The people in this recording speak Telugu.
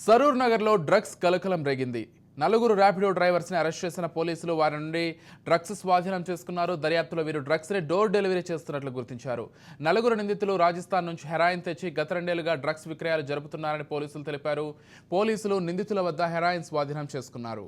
సరూర్ నగర్లో డ్రగ్స్ కలకలం రేగింది. నలుగురు ర్యాపిడో డ్రైవర్స్ని అరెస్ట్ చేసిన పోలీసులు వారి నుండి డ్రగ్స్ స్వాధీనం చేసుకున్నారు. దర్యాప్తులో వీరు డ్రగ్స్ని డోర్ డెలివరీ చేస్తున్నట్లు గుర్తించారు. నలుగురు నిందితులు రాజస్థాన్ నుంచి హెరాయిన్ తెచ్చి గత 2 ఏళ్లుగా డ్రగ్స్ విక్రయాలు జరుపుతున్నారని పోలీసులు తెలిపారు. పోలీసులు నిందితుల వద్ద హెరాయిన్ స్వాధీనం చేసుకున్నారు.